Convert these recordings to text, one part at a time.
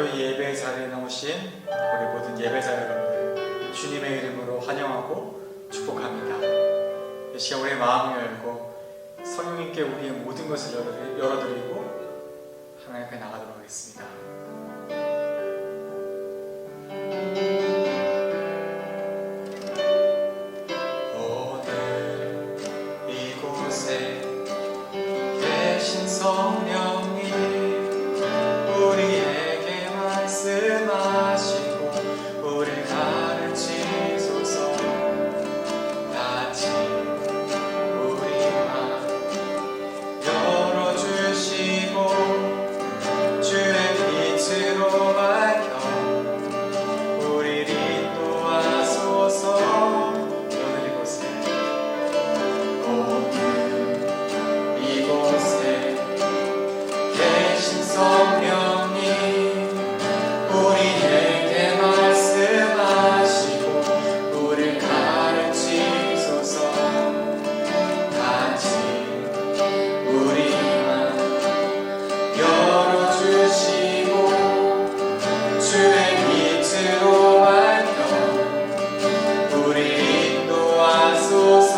오늘도 이 예배 자리에 나오신 우리 모든 예배자 여러분들 주님의 이름으로 환영하고 축복합니다. 이 시간 우리의 마음을 열고 성령님께 우리의 모든 것을 열어드리고 하나님 앞에 나가도록 하겠습니다. 오늘 이곳에 계신 성령님 우리에게 말씀하시고 우리를 가르치소서. 같이 우리 맘 열어주시고 주의 빛으로 밝혀 우리를 인도하소서. 오늘 이곳에 계신 성령님 우리에게 말씀하시고 우리를 가르치소서. 같이 우리 맘 열어주시고 주의 빛으로 밝혀 우리를 인도하소서.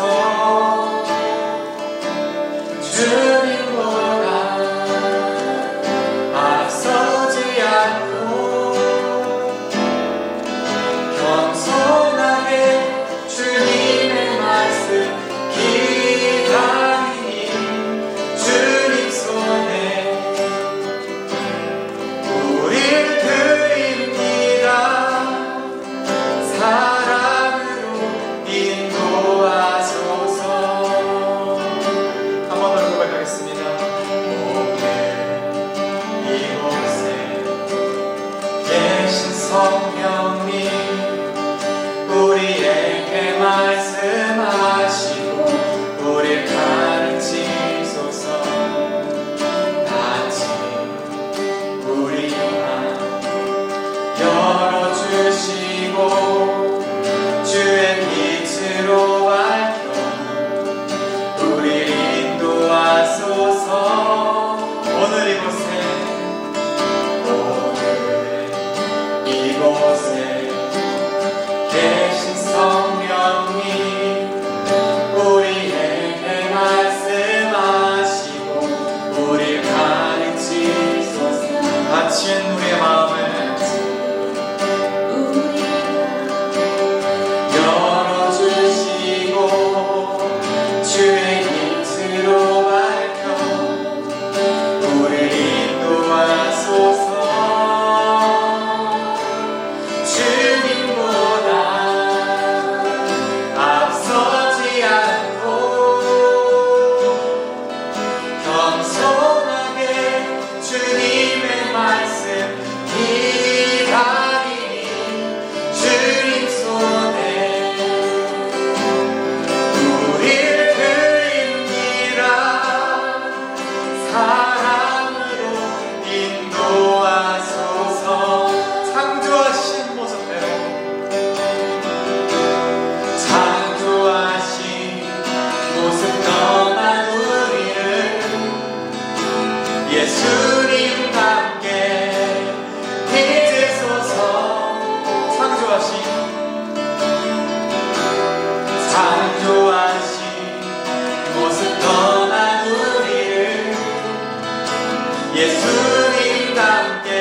주님보다 앞서지 않고 겸손하게 주님의 말씀 기다리니 주님 손에 우릴 드립니다. 사랑으로 인도하소서. 한 번 더 고백하겠습니다. 이곳에 계신 성령님 우리에게 말씀하시고 우리를 가르치소서. 같이 우리 맘 열어주시고 주의 빛으로 밝혀 우리를 인도하소서. 오늘 이곳에 계신 성령님 우리에게 말씀하시고 우리를 가르치소서. 같이 우리의 마음을 열어주시고 주의 빛으로 밝혀 우리를 인도하소서. 주님보다 앞서지 않고 겸손하게 주님의 말씀 기다리니 주님 손에 우릴 드립니다. 사랑으로 인도하소서. 창조하신 모습대로 창조하신 모습 떠난 우리를 예수님과 함께 빚으소서. 창조하신 모습 떠난 우리를 예수님과 함께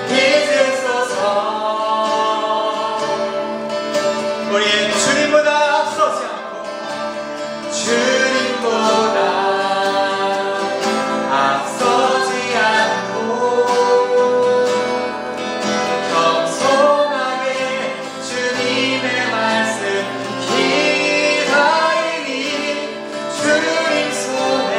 빚으소서. 우리의 주님보다 앞서지 않고 주님보다 앞서지 않고 겸손하게 주님의 말씀 기다리니 주님 손에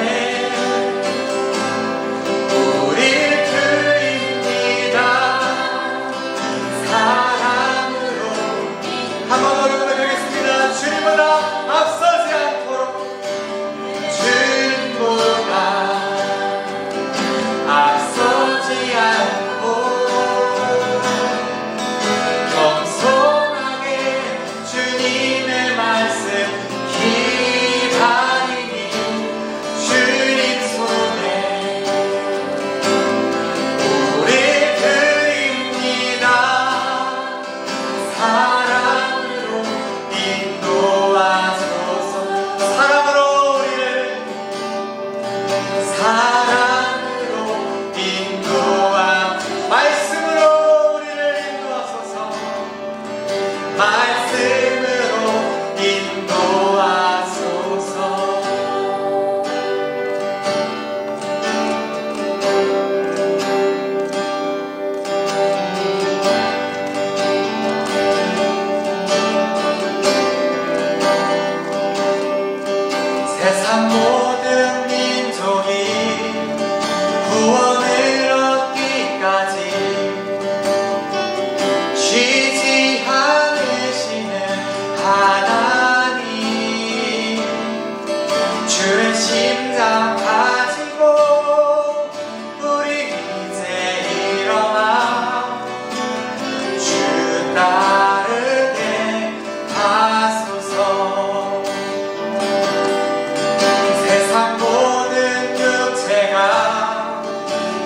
육체가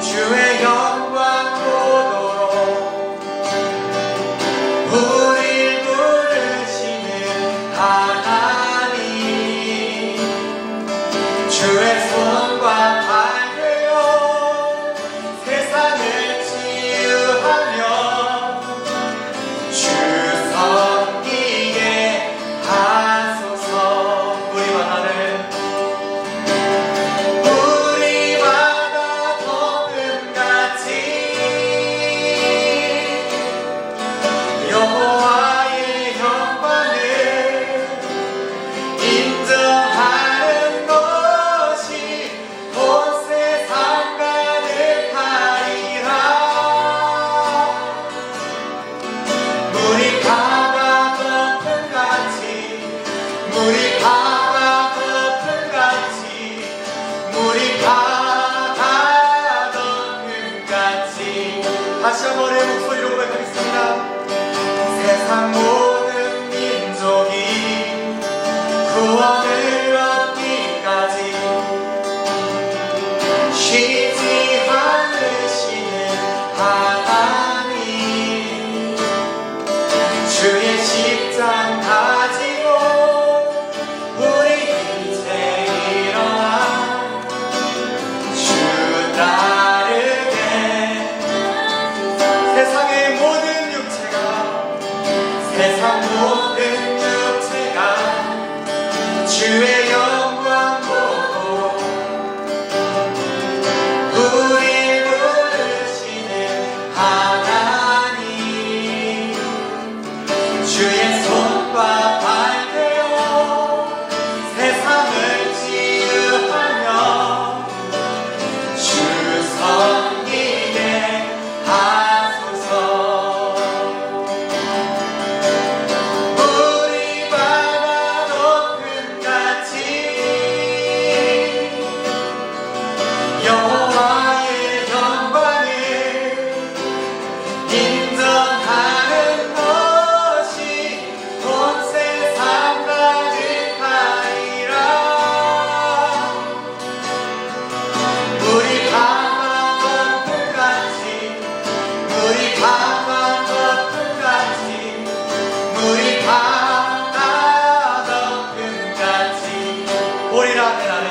주의 영광 보도록 우릴 부르시는 하나님, 주의 손과 발 되어 세상을 치유하며 주 섬기게 하소서. 우리 바다 덮음같이 여호와의 영광을 인정하는 것이 온 세상 가득하리라. 물이 바다 덮음같이, 물이 바다 덮음같이, 물이 바다 덮음같이. 다시 한번 내 목소리로 고백하겠습니다. 세상 모든 민족이 구원을 얻기까지 쉬지 않으시는 하나님, 주의 십장 가지고 우리 이제 일어나 주 따르게. 세상의 모든 육체가, 세상 모든 육체가 주의 영광 보고 우리 부르시는 하나님, 주의 손과 발 되어 세상을 치유하며 주 섬기게 하소서. 우리 바다 덮음같이 여호와의 영광을 인정하는 것이 온 세상 가득하리라. 우리 바다 덮음같이, 우리 바다 덮음같이, 우리 바다 덮음같이 보리라 그날에,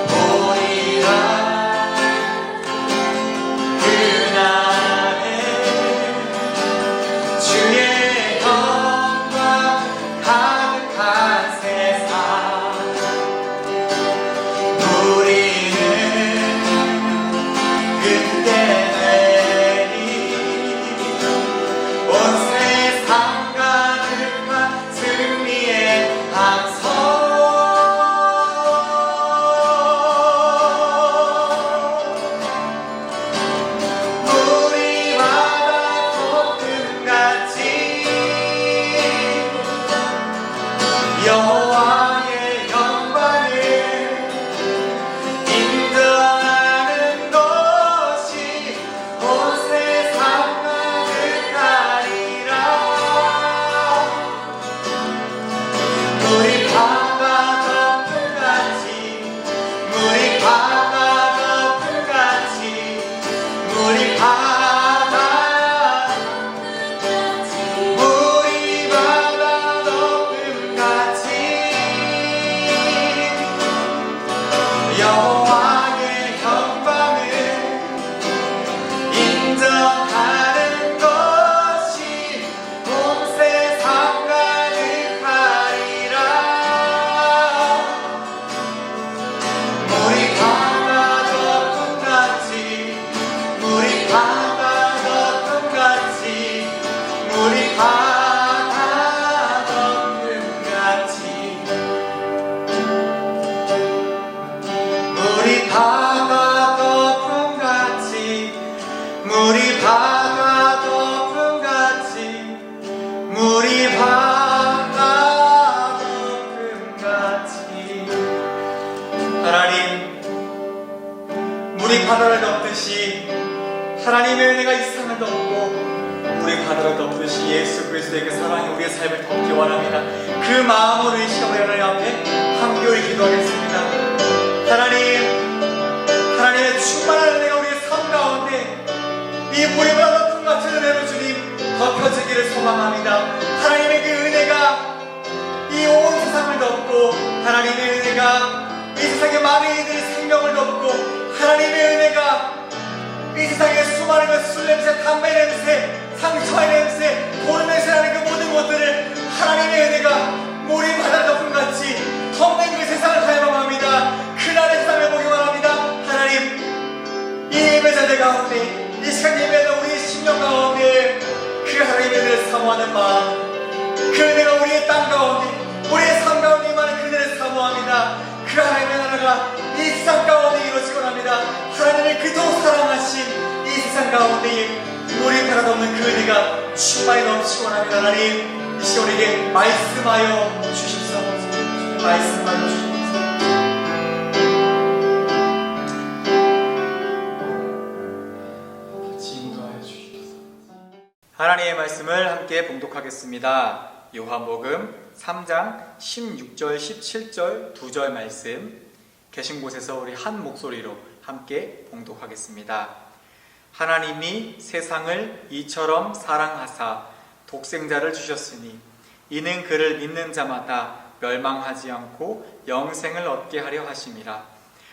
보리라 그날에 주의 영광 가득한 세상. 우리는 그때 내리 온 세상 가득한 승리의 함성. 우리 바다 덮음같이 여호와의 영광을 인정하는 것이 온 세상 가득하리라. 우리 바다 덮음같이, 우리 바다 덮음같이, 우리 바다, 우리 바다 덮음같이 여호와의 영광을 인정하는 것이 온 세상 가득하리라. 우리 바다 덮음같이, 우리 바다 덮음같이, 우리 바다 덮음같이, 우리 바다 덮음같이, 우리 바다 덮음같이, 우리 바다 덮음같이. 하나님, 물이 바다를 덮듯이 하나님의 은혜가 이 세상을 덮고 우리 바다를 덮듯이 예수 그리스도의 그 사랑이 우리의 삶을 덮기 원합니다. 그 마음으로 이 시간 우리 하나님 앞에 함께 기도하겠습니다. 하나님, 오시기를 소망합니다. 하나님의 그 은혜가 이 온 세상을 덮고, 하나님의 은혜가 이 세상의 많은 이들의 생명을 덮고, 하나님의 은혜가 이 세상의 수많은 것, 술 냄새, 담배 냄새, 상처의 냄새, 보는 냄새라는 그 모든 것들을 하나님의 은혜가 모린 바다 덮음같이 덮는 그 세상을 갈망합니다. 그날의 세상을 보기 원합니다. 하나님, 이 예배자들 가운데, 이 시간 예배하는 우리의 심령 가운데 그 하나님의 은혜를 사모하는 마음, 그 은혜가 우리의 땅 가운데, 우리의 삶 가운데 임하는 그 은혜를 사모합니다. 그 하나님의 나라가 이 세상 가운데 이루어지곤 합니다. 하나님의 그토록 사랑하신 이 세상 가운데 우리 바라보는 그 은혜가 충만히 넘치곤 합니다. 하나님, 이 시간 우리에게 말씀하여 주십시오. 말씀하여 주십시오. 같이 인도하여 주십시오. 하나님의 말씀을 함께 봉독하겠습니다. 요한복음 3장 16절 17절 2절 말씀, 계신 곳에서 우리 한 목소리로 함께 봉독하겠습니다. 하나님이 세상을 이처럼 사랑하사 독생자를 주셨으니 이는 그를 믿는 자마다 멸망하지 않고 영생을 얻게 하려 하심이라.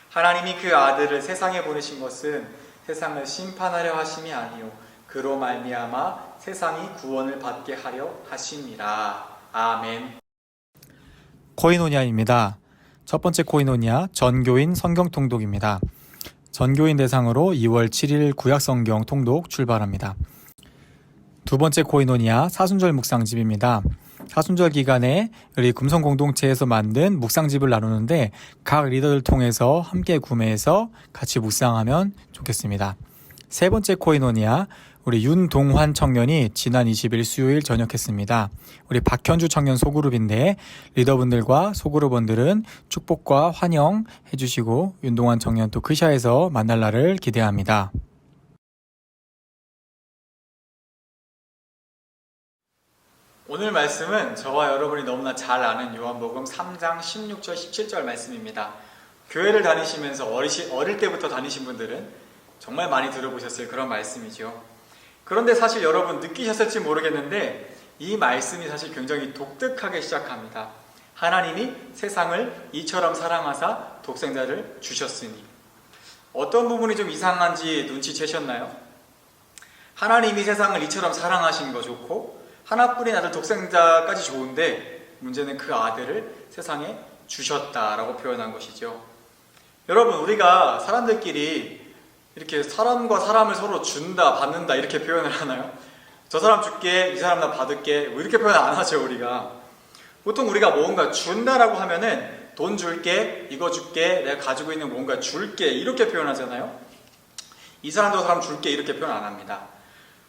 하나님이 그 아들을 세상에 보내신 것은 세상을 심판하려 하심이 아니요 그로 말미암아 세상이 구원을 받게 하려 하심이라. 아멘. 코이노니아입니다. 첫 번째 코이노니아 전교인 성경 통독입니다. 전교인 대상으로 2월 7일 구약 성경 통독 출발합니다. 두 번째 코이노니아 사순절 묵상집입니다. 사순절 기간에 우리 금성 공동체에서 만든 묵상집을 나누는데 각 리더들 통해서 함께 구매해서 같이 묵상하면 좋겠습니다. 세 번째 코이노니아 우리 윤동환 청년이 지난 20일 수요일 전역했습니다. 우리 박현주 청년 소그룹인데 리더분들과 소그룹원들은 축복과 환영 해주시고 윤동환 청년 또 크샤에서 만날 날을 기대합니다. 오늘 말씀은 저와 여러분이 너무나 잘 아는 요한복음 3장 16절 17절 말씀입니다. 교회를 다니시면서 어릴 때부터 다니신 분들은 정말 많이 들어보셨을 그런 말씀이죠. 그런데 사실 여러분 느끼셨을지 모르겠는데 이 말씀이 사실 굉장히 독특하게 시작합니다. 하나님이 세상을 이처럼 사랑하사 독생자를 주셨으니. 어떤 부분이 좀 이상한지 눈치채셨나요? 하나님이 세상을 이처럼 사랑하신 거 좋고 하나뿐인 아들 독생자까지 좋은데 문제는 그 아들을 세상에 주셨다라고 표현한 것이죠. 여러분, 우리가 사람들끼리 이렇게 사람과 사람을 서로 준다, 받는다 이렇게 표현을 하나요? 저 사람 줄게, 이 사람 나 받을게 뭐 이렇게 표현 안 하죠. 우리가 보통 우리가 뭔가 준다라고 하면은 돈 줄게, 이거 줄게, 내가 가지고 있는 뭔가 줄게 이렇게 표현하잖아요. 이 사람 저 사람 줄게 이렇게 표현 안 합니다.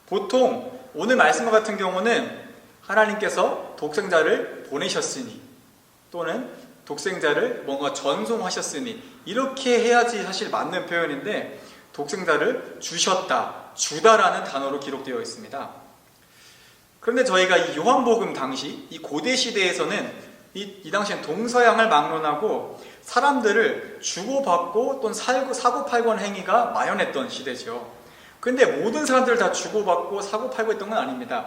보통 오늘 말씀과 같은 경우는 하나님께서 독생자를 보내셨으니 또는 독생자를 뭔가 전송하셨으니 이렇게 해야지 사실 맞는 표현인데 독생자를 주셨다, 주다라는 단어로 기록되어 있습니다. 그런데 저희가 이 요한복음 당시 이 고대 시대에서는 이 당시엔 동서양을 막론하고 사람들을 주고받고 또는 사고팔고 하는 행위가 만연했던 시대죠. 근데 모든 사람들을 다 주고받고 사고팔고 했던 건 아닙니다.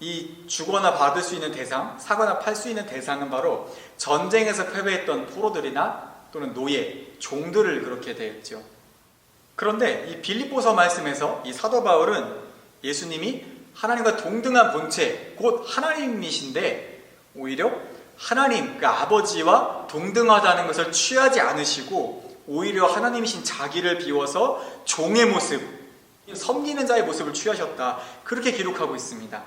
이 주거나 받을 수 있는 대상, 사거나 팔 수 있는 대상은 바로 전쟁에서 패배했던 포로들이나 또는 노예, 종들을 그렇게 대했죠. 그런데 이 빌립보서 말씀에서 이 사도 바울은 예수님이 하나님과 동등한 본체, 곧 하나님이신데 오히려 하나님, 그 아버지와 동등하다는 것을 취하지 않으시고 오히려 하나님이신 자기를 비워서 종의 모습, 섬기는 자의 모습을 취하셨다. 그렇게 기록하고 있습니다.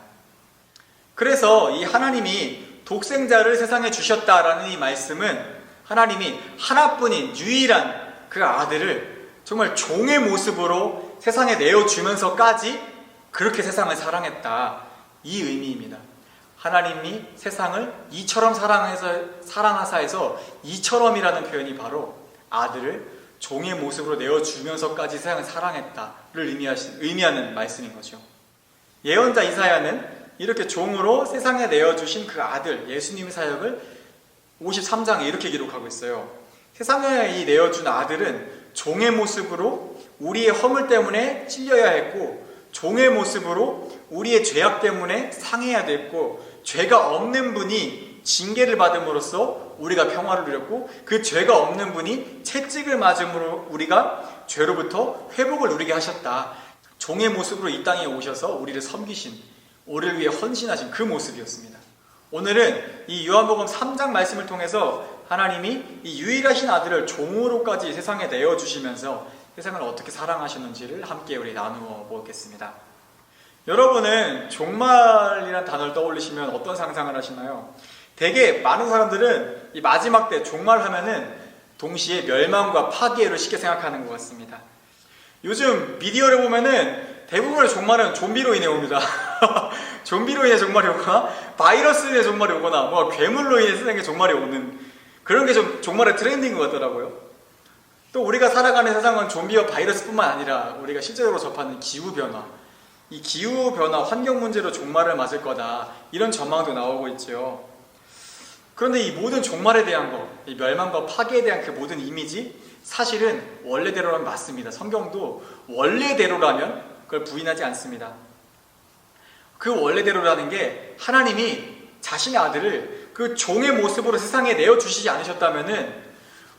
그래서 이 하나님이 독생자를 세상에 주셨다라는 이 말씀은 하나님이 하나뿐인 유일한 그 아들을 정말 종의 모습으로 세상에 내어주면서까지 그렇게 세상을 사랑했다. 이 의미입니다. 하나님이 세상을 이처럼 사랑하사 해서 이처럼이라는 표현이 바로 아들을 종의 모습으로 내어주면서까지 세상을 사랑했다를 의미하는 말씀인 거죠. 예언자 이사야는 이렇게 종으로 세상에 내어주신 그 아들 예수님의 사역을 53장에 이렇게 기록하고 있어요. 세상에 이 내어준 아들은 종의 모습으로 우리의 허물 때문에 찔려야 했고 종의 모습으로 우리의 죄악 때문에 상해야 됐고, 죄가 없는 분이 징계를 받음으로써 우리가 평화를 누렸고, 그 죄가 없는 분이 채찍을 맞음으로 우리가 죄로부터 회복을 누리게 하셨다. 종의 모습으로 이 땅에 오셔서 우리를 섬기신, 우리를 위해 헌신하신 그 모습이었습니다. 오늘은 이 요한복음 3장 말씀을 통해서 하나님이 이 유일하신 아들을 종으로까지 세상에 내어주시면서 세상을 어떻게 사랑하셨는지를 함께 우리 나누어 보겠습니다. 여러분은 종말이라는 단어를 떠올리시면 어떤 상상을 하시나요? 되게 많은 사람들은 이 마지막 때 종말하면은 동시에 멸망과 파괴를 쉽게 생각하는 것 같습니다. 요즘 미디어를 보면은 대부분의 종말은 좀비로 인해 옵니다. 좀비로 인해 종말이 오거나 바이러스로 인해 종말이 오거나 뭐 괴물로 인해 세상에 종말이 오는 그런 게 좀 종말의 트렌드인 것 같더라고요. 또 우리가 살아가는 세상은 좀비와 바이러스뿐만 아니라 우리가 실제로 접하는 기후변화, 이 기후변화, 환경 문제로 종말을 맞을 거다, 이런 전망도 나오고 있죠. 그런데 이 모든 종말에 대한 거, 이 멸망과 파괴에 대한 그 모든 이미지, 사실은 원래대로라면 맞습니다. 성경도 원래대로라면 그걸 부인하지 않습니다. 그 원래대로라는 게 하나님이 자신의 아들을 그 종의 모습으로 세상에 내어주시지 않으셨다면은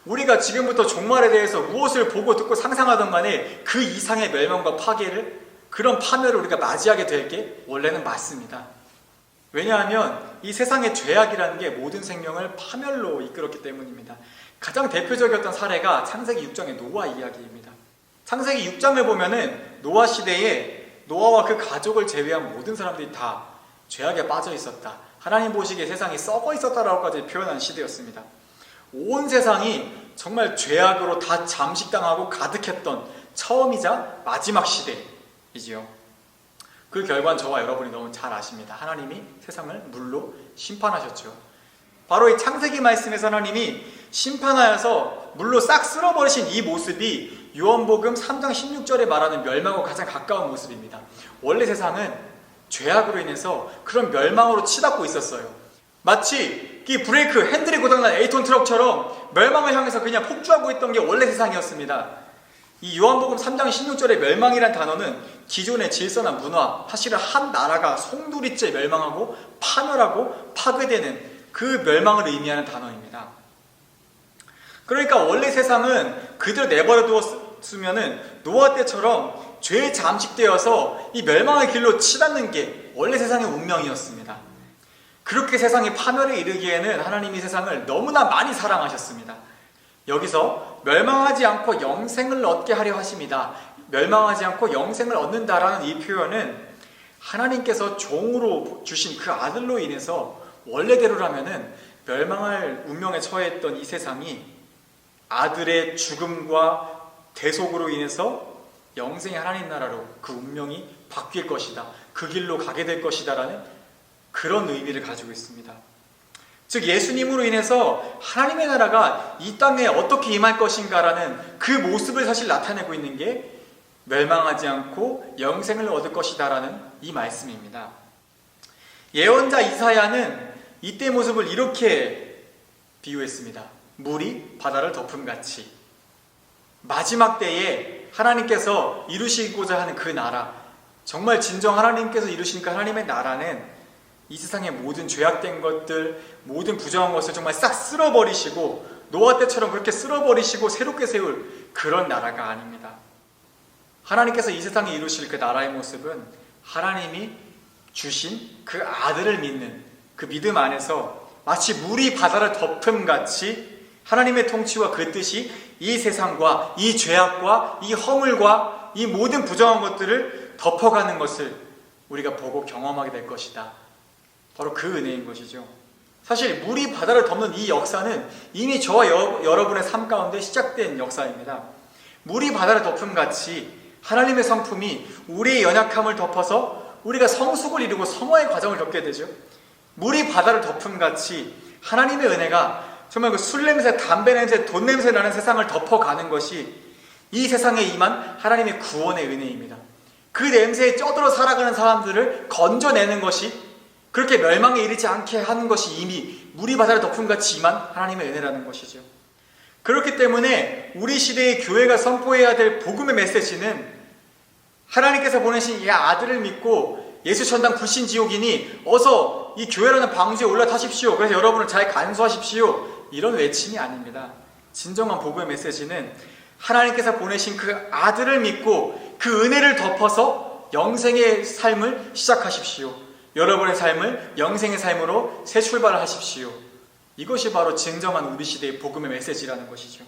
우리가 지금부터 종말에 대해서 무엇을 보고 듣고 상상하던 간에 그 이상의 멸망과 파괴를, 그런 파멸을 우리가 맞이하게 될 게 원래는 맞습니다. 왜냐하면 이 세상의 죄악이라는 게 모든 생명을 파멸로 이끌었기 때문입니다. 가장 대표적이었던 사례가 창세기 6장의 노아 이야기입니다. 창세기 6장을 보면은 노아 시대에 노아와 그 가족을 제외한 모든 사람들이 다 죄악에 빠져 있었다. 하나님 보시기에 세상이 썩어 있었다라고까지 표현한 시대였습니다. 온 세상이 정말 죄악으로 다 잠식당하고 가득했던 처음이자 마지막 시대이지요. 그 결과는 저와 여러분이 너무 잘 아십니다. 하나님이 세상을 물로 심판하셨죠. 바로 이 창세기 말씀에서 하나님이 심판하여서 물로 싹 쓸어버리신 이 모습이 요한복음 3장 16절에 말하는 멸망과 가장 가까운 모습입니다. 원래 세상은 죄악으로 인해서 그런 멸망으로 치닫고 있었어요. 마치 이 브레이크, 핸들이 고장난 8톤 트럭처럼 멸망을 향해서 그냥 폭주하고 있던 게 원래 세상이었습니다. 이 요한복음 3장 16절의 멸망이란 단어는 기존의 질서나 문화, 사실은 한 나라가 송두리째 멸망하고 파멸하고 파괴되는 그 멸망을 의미하는 단어입니다. 그러니까 원래 세상은 그대로 내버려 두었으면은 노아 때처럼 죄에 잠식되어서 이 멸망의 길로 치닫는 게 원래 세상의 운명이었습니다. 그렇게 세상이 파멸에 이르기에는 하나님이 세상을 너무나 많이 사랑하셨습니다. 여기서 멸망하지 않고 영생을 얻게 하려 하십니다. 멸망하지 않고 영생을 얻는다라는 이 표현은 하나님께서 종으로 주신 그 아들로 인해서 원래대로라면은 멸망할 운명에 처해있던 이 세상이 아들의 죽음과 대속으로 인해서 영생의 하나님 나라로 그 운명이 바뀔 것이다, 그 길로 가게 될 것이다 라는 그런 의미를 가지고 있습니다. 즉 예수님으로 인해서 하나님의 나라가 이 땅에 어떻게 임할 것인가 라는 그 모습을 사실 나타내고 있는 게 멸망하지 않고 영생을 얻을 것이다 라는 이 말씀입니다. 예언자 이사야는 이때 모습을 이렇게 비유했습니다. 물이 바다를 덮음같이. 마지막 때에 하나님께서 이루시고자 하는 그 나라, 정말 진정 하나님께서 이루신 그 하나님의 나라는 이 세상의 모든 죄악된 것들, 모든 부정한 것을 정말 싹 쓸어버리시고 노아 때처럼 그렇게 쓸어버리시고 새롭게 세울 그런 나라가 아닙니다. 하나님께서 이 세상에 이루실 그 나라의 모습은 하나님이 주신 그 아들을 믿는 그 믿음 안에서 마치 물이 바다를 덮음같이 하나님의 통치와 그 뜻이 이 세상과 이 죄악과 이 허물과 이 모든 부정한 것들을 덮어가는 것을 우리가 보고 경험하게 될 것이다. 바로 그 은혜인 것이죠. 사실 물이 바다를 덮는 이 역사는 이미 저와 여러분의 삶 가운데 시작된 역사입니다. 물이 바다를 덮음같이 하나님의 성품이 우리의 연약함을 덮어서 우리가 성숙을 이루고 성화의 과정을 겪게 되죠. 물이 바다를 덮음같이 하나님의 은혜가 정말 그 술 냄새, 담배 냄새, 돈 냄새 나는 세상을 덮어가는 것이 이 세상에 임한 하나님의 구원의 은혜입니다. 그 냄새에 쪄들어 살아가는 사람들을 건져내는 것이, 그렇게 멸망에 이르지 않게 하는 것이 이미 물이 바다를 덮음같이 임한 하나님의 은혜라는 것이죠. 그렇기 때문에 우리 시대의 교회가 선포해야 될 복음의 메시지는 하나님께서 보내신 이 아들을 믿고 예수 천당 불신 지옥이니 어서 이 교회라는 방주에 올라타십시오. 그래서 여러분을 잘 간수하십시오. 이런 외침이 아닙니다. 진정한 복음의 메시지는 하나님께서 보내신 그 아들을 믿고 그 은혜를 덮어서 영생의 삶을 시작하십시오. 여러분의 삶을 영생의 삶으로 새 출발을 하십시오. 이것이 바로 진정한 우리 시대의 복음의 메시지라는 것이죠.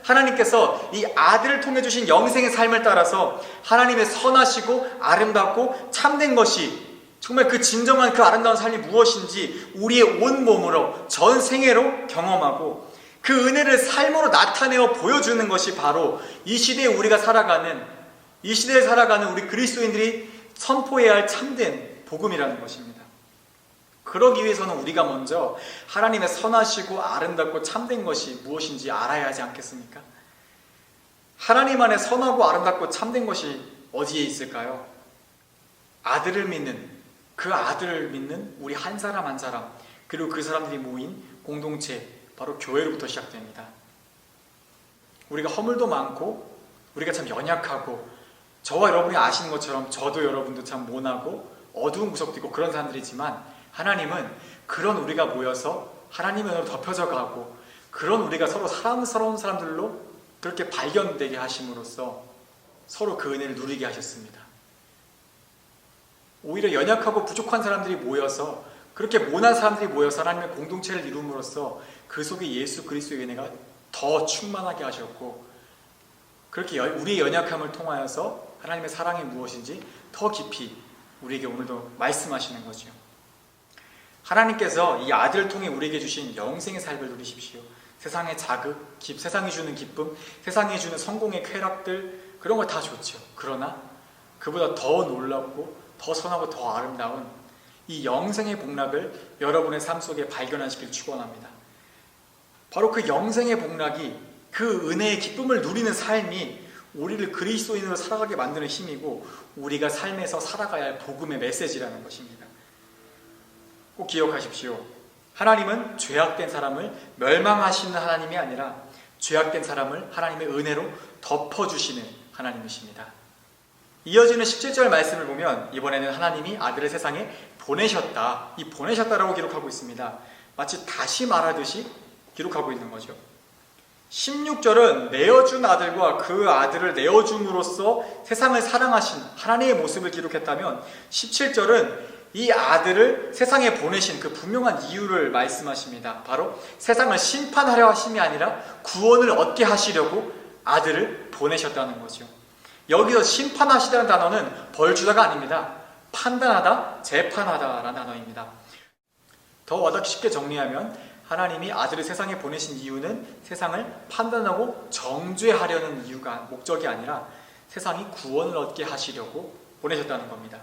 하나님께서 이 아들을 통해 주신 영생의 삶을 따라서 하나님의 선하시고 아름답고 참된 것이, 정말 그 진정한 그 아름다운 삶이 무엇인지 우리의 온 몸으로 전 생애로 경험하고 그 은혜를 삶으로 나타내어 보여주는 것이 바로 이 시대에 우리가 살아가는, 이 시대에 살아가는 우리 그리스도인들이 선포해야 할 참된 복음이라는 것입니다. 그러기 위해서는 우리가 먼저 하나님의 선하시고 아름답고 참된 것이 무엇인지 알아야 하지 않겠습니까? 하나님 안에 선하고 아름답고 참된 것이 어디에 있을까요? 아들을 믿는, 그 아들을 믿는 우리 한 사람 한 사람, 그리고 그 사람들이 모인 공동체, 바로 교회로부터 시작됩니다. 우리가 허물도 많고 우리가 참 연약하고, 저와 여러분이 아시는 것처럼 저도 여러분도 참 모나고 어두운 구석도 있고 그런 사람들이지만, 하나님은 그런 우리가 모여서 하나님의 은혜로 덮여져 가고 그런 우리가 서로 사랑스러운 사람들로 그렇게 발견되게 하심으로써 서로 그 은혜를 누리게 하셨습니다. 오히려 연약하고 부족한 사람들이 모여서, 그렇게 모난 사람들이 모여서 하나님의 공동체를 이룸으로써 그 속에 예수 그리스도의 은혜가 더 충만하게 하셨고, 그렇게 우리의 연약함을 통하여서 하나님의 사랑이 무엇인지 더 깊이 우리에게 오늘도 말씀하시는 거죠. 하나님께서 이 아들을 통해 우리에게 주신 영생의 삶을 누리십시오. 세상의 자극, 세상이 주는 기쁨, 세상이 주는 성공의 쾌락들, 그런 거 다 좋죠. 그러나 그보다 더 놀랍고 더 선하고 더 아름다운 이 영생의 복락을 여러분의 삶 속에 발견하시길 축원합니다. 바로 그 영생의 복락이, 그 은혜의 기쁨을 누리는 삶이 우리를 그리스도인으로 살아가게 만드는 힘이고, 우리가 삶에서 살아가야 할 복음의 메시지라는 것입니다. 꼭 기억하십시오. 하나님은 죄악된 사람을 멸망하시는 하나님이 아니라 죄악된 사람을 하나님의 은혜로 덮어주시는 하나님이십니다. 이어지는 17절 말씀을 보면 이번에는 하나님이 아들을 세상에 보내셨다, 이 보내셨다라고 기록하고 있습니다. 마치 다시 말하듯이 기록하고 있는 거죠. 16절은 내어준 아들과 그 아들을 내어줌으로써 세상을 사랑하신 하나님의 모습을 기록했다면, 17절은 이 아들을 세상에 보내신 그 분명한 이유를 말씀하십니다. 바로 세상을 심판하려 하심이 아니라 구원을 얻게 하시려고 아들을 보내셨다는 거죠. 여기서 심판하시다는 단어는 벌주다가 아닙니다. 판단하다, 재판하다라는 단어입니다. 더 와닿기 쉽게 정리하면, 하나님이 아들을 세상에 보내신 이유는 세상을 판단하고 정죄하려는 이유가, 목적이 아니라 세상이 구원을 얻게 하시려고 보내셨다는 겁니다.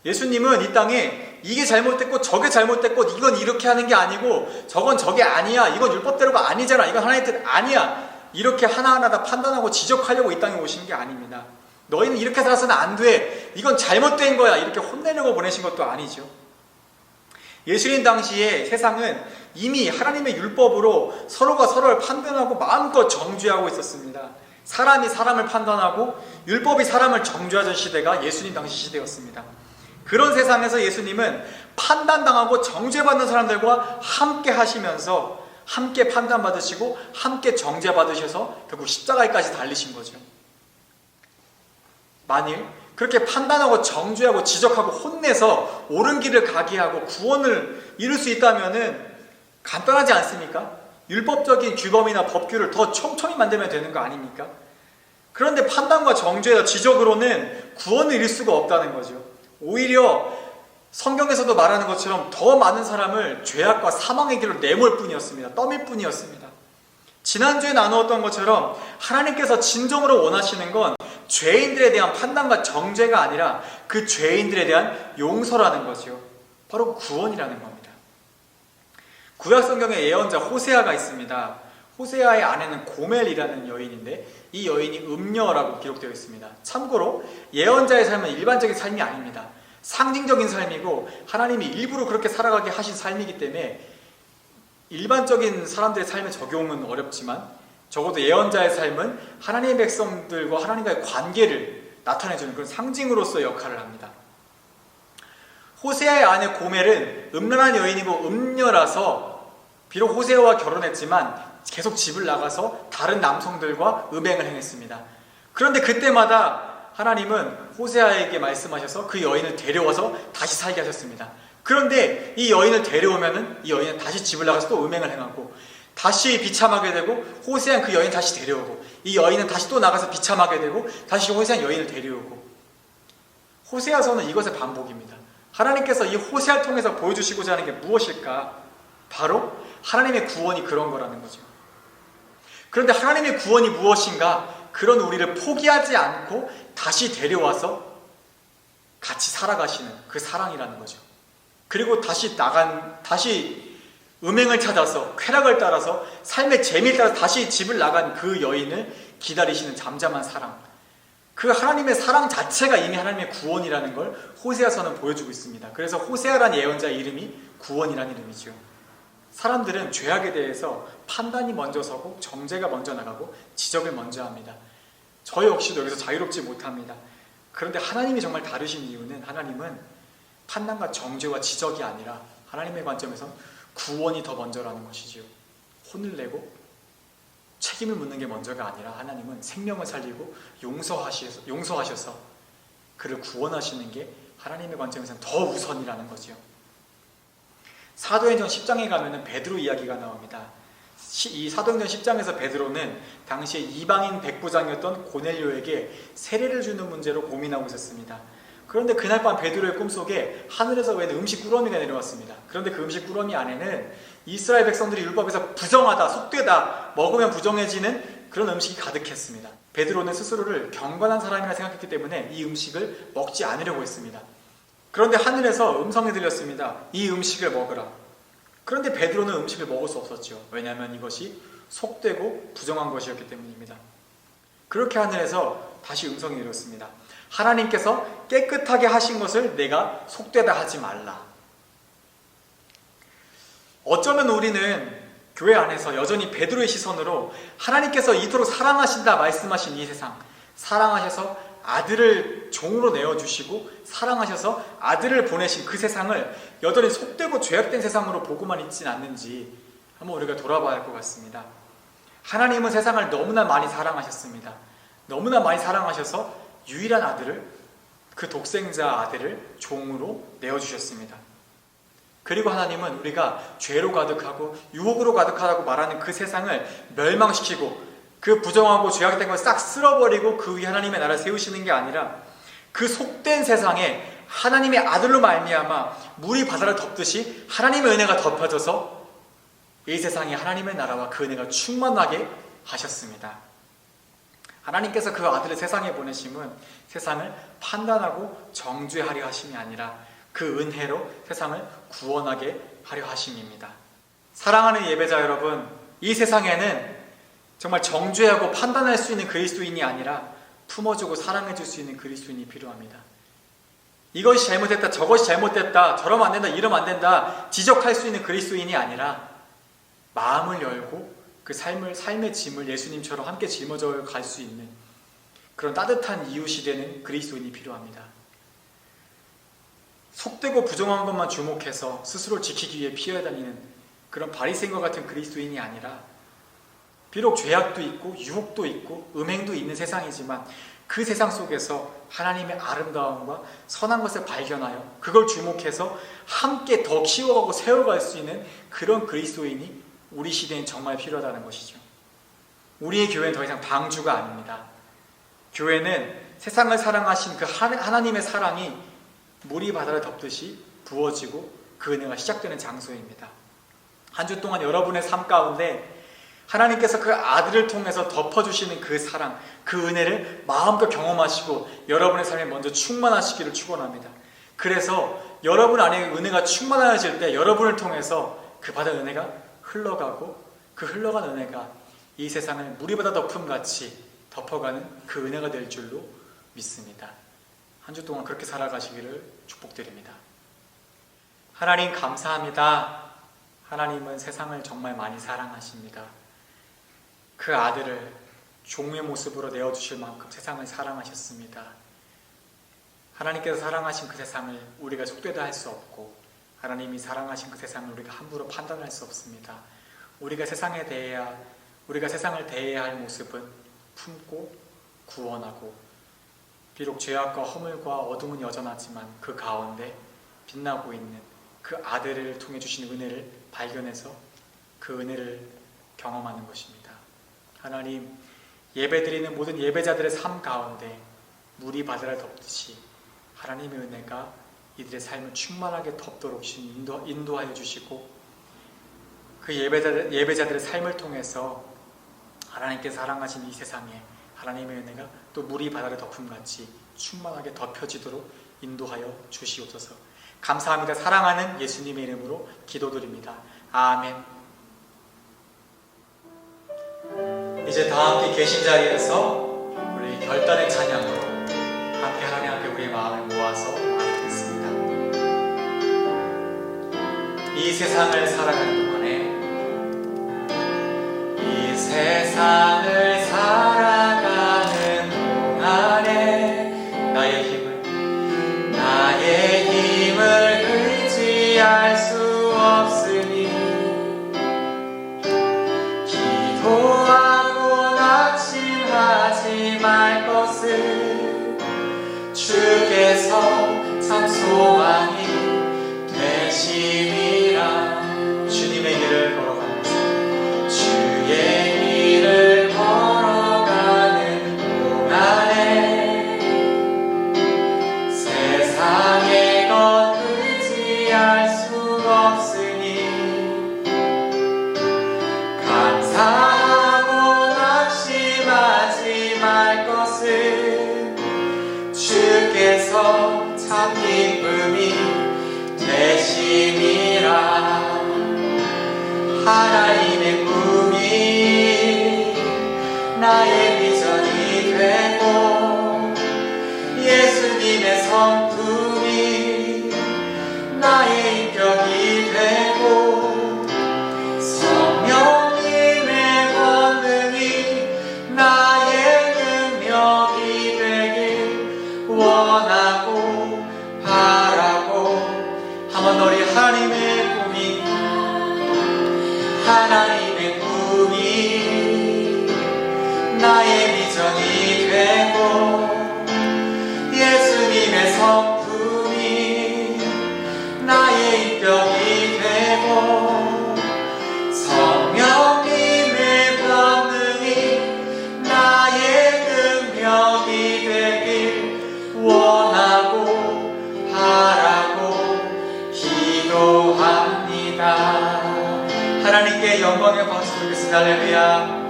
예수님은 이 땅에 이게 잘못됐고 저게 잘못됐고, 이건 이렇게 하는 게 아니고 저건 저게 아니야, 이건 율법대로가 아니잖아, 이건 하나님의 뜻 아니야, 이렇게 하나하나 다 판단하고 지적하려고 이 땅에 오신 게 아닙니다. 너희는 이렇게 살아서는 안 돼, 이건 잘못된 거야, 이렇게 혼내려고 보내신 것도 아니죠. 예수님 당시에 세상은 이미 하나님의 율법으로 서로가 서로를 판단하고 마음껏 정죄하고 있었습니다. 사람이 사람을 판단하고 율법이 사람을 정죄하던 시대가 예수님 당시 시대였습니다. 그런 세상에서 예수님은 판단당하고 정죄받는 사람들과 함께 하시면서 함께 판단받으시고 함께 정죄받으셔서 결국 십자가에까지 달리신 거죠. 만일 그렇게 판단하고 정죄하고 지적하고 혼내서 옳은 길을 가게 하고 구원을 이룰 수 있다면 간단하지 않습니까? 율법적인 규범이나 법규를 더 촘촘히 만들면 되는 거 아닙니까? 그런데 판단과 정죄와 지적으로는 구원을 이룰 수가 없다는 거죠. 오히려 성경에서도 말하는 것처럼 더 많은 사람을 죄악과 사망의 길로 내몰 뿐이었습니다. 떠밀 뿐이었습니다. 지난주에 나누었던 것처럼 하나님께서 진정으로 원하시는 건 죄인들에 대한 판단과 정죄가 아니라 그 죄인들에 대한 용서라는 거죠. 바로 구원이라는 겁니다. 구약 성경에 예언자 호세아가 있습니다. 호세아의 아내는 고멜이라는 여인인데, 이 여인이 음녀라고 기록되어 있습니다. 참고로 예언자의 삶은 일반적인 삶이 아닙니다. 상징적인 삶이고 하나님이 일부러 그렇게 살아가게 하신 삶이기 때문에 일반적인 사람들의 삶에 적용은 어렵지만 적어도 예언자의 삶은 하나님의 백성들과 하나님과의 관계를 나타내주는 그런 상징으로서의 역할을 합니다. 호세아의 아내 고멜은 음란한 여인이고 음녀라서 비록 호세아와 결혼했지만 계속 집을 나가서 다른 남성들과 음행을 행했습니다. 그런데 그때마다 하나님은 호세아에게 말씀하셔서 그 여인을 데려와서 다시 살게 하셨습니다. 그런데 이 여인을 데려오면은 이 여인은 다시 집을 나가서 또 음행을 행하고 다시 비참하게 되고 호세아는 그 여인 다시 데려오고 이 여인은 다시 또 나가서 비참하게 되고 다시 호세아는 여인을 데려오고 호세아서는 이것의 반복입니다. 하나님께서 이 호세아를 통해서 보여주시고자 하는 게 무엇일까? 바로 하나님의 구원이 그런 거라는 거죠. 그런데 하나님의 구원이 무엇인가? 그런 우리를 포기하지 않고 다시 데려와서 같이 살아가시는 그 사랑이라는 거죠. 그리고 다시 음행을 찾아서 쾌락을 따라서 삶의 재미를 따라서 다시 집을 나간 그 여인을 기다리시는 잠잠한 사랑. 그 하나님의 사랑 자체가 이미 하나님의 구원이라는 걸 호세아서는 보여주고 있습니다. 그래서 호세아라는 예언자의 이름이 구원이라는 이름이죠. 사람들은 죄악에 대해서 판단이 먼저 서고 정죄가 먼저 나가고 지적을 먼저 합니다. 저 역시도 여기서 자유롭지 못합니다. 그런데 하나님이 정말 다르신 이유는 하나님은 판단과 정죄와 지적이 아니라 하나님의 관점에서 구원이 더 먼저라는 것이지요. 혼을 내고 책임을 묻는 게 먼저가 아니라 하나님은 생명을 살리고 용서하셔서 그를 구원하시는 게 하나님의 관점에서는 더 우선이라는 거죠. 사도행전 10장에 가면은 베드로 이야기가 나옵니다. 이 사도행전 10장에서 베드로는 당시에 이방인 백부장이었던 고넬료에게 세례를 주는 문제로 고민하고 있었습니다. 그런데 그날 밤 베드로의 꿈속에 하늘에서 웬 음식 꾸러미가 내려왔습니다. 그런데 그 음식 꾸러미 안에는 이스라엘 백성들이 율법에서 부정하다, 속되다, 먹으면 부정해지는 그런 음식이 가득했습니다. 베드로는 스스로를 경건한 사람이라 생각했기 때문에 이 음식을 먹지 않으려고 했습니다. 그런데 하늘에서 음성이 들렸습니다. 이 음식을 먹으라. 그런데 베드로는 음식을 먹을 수 없었죠. 왜냐하면 이것이 속되고 부정한 것이었기 때문입니다. 그렇게 하늘에서 다시 음성이 들렸습니다. 하나님께서 깨끗하게 하신 것을 내가 속되다 하지 말라. 어쩌면 우리는 교회 안에서 여전히 베드로의 시선으로 하나님께서 이토록 사랑하신다 말씀하신 이 세상, 사랑하셔서 아들을 종으로 내어주시고 사랑하셔서 아들을 보내신 그 세상을 여전히 속되고 죄악된 세상으로 보고만 있진 않는지 한번 우리가 돌아봐야 할 것 같습니다. 하나님은 세상을 너무나 많이 사랑하셨습니다. 너무나 많이 사랑하셔서 유일한 아들을, 그 독생자 아들을 종으로 내어주셨습니다. 그리고 하나님은 우리가 죄로 가득하고 유혹으로 가득하다고 말하는 그 세상을 멸망시키고 그 부정하고 죄악된 걸 싹 쓸어버리고 그 위에 하나님의 나라를 세우시는 게 아니라 그 속된 세상에 하나님의 아들로 말미암아 물이 바다를 덮듯이 하나님의 은혜가 덮여져서 이 세상에 하나님의 나라와 그 은혜가 충만하게 하셨습니다. 하나님께서 그 아들을 세상에 보내심은 세상을 판단하고 정죄하려 하심이 아니라 그 은혜로 세상을 구원하게 하려 하심입니다. 사랑하는 예배자 여러분, 이 세상에는 정말 정죄하고 판단할 수 있는 그리스도인이 아니라 품어주고 사랑해줄 수 있는 그리스도인이 필요합니다. 이것이 잘못됐다, 저것이 잘못됐다, 저러면 안 된다, 이러면 안 된다 지적할 수 있는 그리스도인이 아니라 마음을 열고 그 삶의 짐을 예수님처럼 함께 짊어져 갈 수 있는 그런 따뜻한 이웃이 되는 그리스도인이 필요합니다. 속되고 부정한 것만 주목해서 스스로 지키기 위해 피해다니는 그런 바리새인과 같은 그리스도인이 아니라 비록 죄악도 있고 유혹도 있고 음행도 있는 세상이지만 그 세상 속에서 하나님의 아름다움과 선한 것을 발견하여 그걸 주목해서 함께 더 키워가고 세워갈 수 있는 그런 그리스도인이 우리 시대엔 정말 필요하다는 것이죠. 우리의 교회는 더 이상 방주가 아닙니다. 교회는 세상을 사랑하신 그 하나님의 사랑이 물이 바다를 덮듯이 부어지고 그 은혜가 시작되는 장소입니다. 한 주 동안 여러분의 삶 가운데 하나님께서 그 아들을 통해서 덮어주시는 그 사랑, 그 은혜를 마음껏 경험하시고 여러분의 삶에 먼저 충만하시기를 축원합니다. 그래서 여러분 안에 은혜가 충만해질 때 여러분을 통해서 그 받은 은혜가 흘러가고 그 흘러간 은혜가 이 세상을 물이 바다 덮음같이 덮어가는 그 은혜가 될 줄로 믿습니다. 한 주 동안 그렇게 살아가시기를 축복드립니다. 하나님 감사합니다. 하나님은 세상을 정말 많이 사랑하십니다. 그 아들을 종의 모습으로 내어주실 만큼 세상을 사랑하셨습니다. 하나님께서 사랑하신 그 세상을 우리가 속되다 할 수 없고, 하나님이 사랑하신 그 세상을 우리가 함부로 판단할 수 없습니다. 우리가 세상을 대해야 할 모습은 품고 구원하고, 비록 죄악과 허물과 어둠은 여전하지만 그 가운데 빛나고 있는 그 아들을 통해 주신 은혜를 발견해서 그 은혜를 경험하는 것입니다. 하나님, 예배드리는 모든 예배자들의 삶 가운데 물이 바다를 덮듯이 하나님의 은혜가 이들의 삶을 충만하게 덮도록 인도하여 주시고, 그 예배자들의 삶을 통해서 하나님께서 사랑하신 이 세상에 하나님의 은혜가 또 물이 바다를 덮음같이 충만하게 덮여지도록 인도하여 주시옵소서. 감사합니다. 사랑하는 예수님의 이름으로 기도드립니다. 아멘. 이제 다 함께 계신 자리에서 우리 결단의 찬양으로 함께 하나님 앞에 우리의 마음을 모아서 나아가겠습니다. 이 세상을 살아가는 동안에, 이 세상을 살아가는 동안에 나의 힘을 의지할 수 없으니 기도하고 낙심하지 말 것을 주께서 참 소망이 되심이라. 주님의 길을 걸어가면서 주의 길을 걸어가는 동안에 세상의 것 의지할 수 없으니 감사하고 낙심하지 말 것을 주께서 참 기쁨이 되심이라. 하나님의 꿈이 나의 비전이 되고, 예수님의 성품이 나의 인격이 되고, 성령님의 권능이 나의 능력이 되길 원하고 바라고. 한번 더 우리 하나님의 꿈이 나의 비전이 되고, 예수님의 성품이 나의 인격이 되고, 성령님의 권능이 나의 능력이 되길 원하고 바라고 기도합니다. 하나님께 영광의 박수 드리겠습니다. 할렐루야.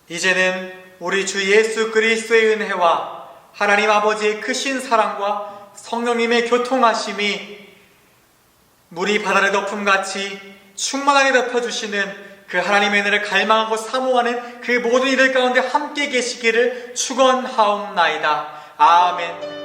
이제는 우리 주 예수 그리스도의 은혜와 하나님 아버지의 크신 사랑과 성령님의 교통하심이 물이 바다를 덮음같이 충만하게 덮어주시는 그 하나님의 은혜를 갈망하고 사모하는 그 모든 이들 가운데 함께 계시기를 축원하옵나이다. 아멘.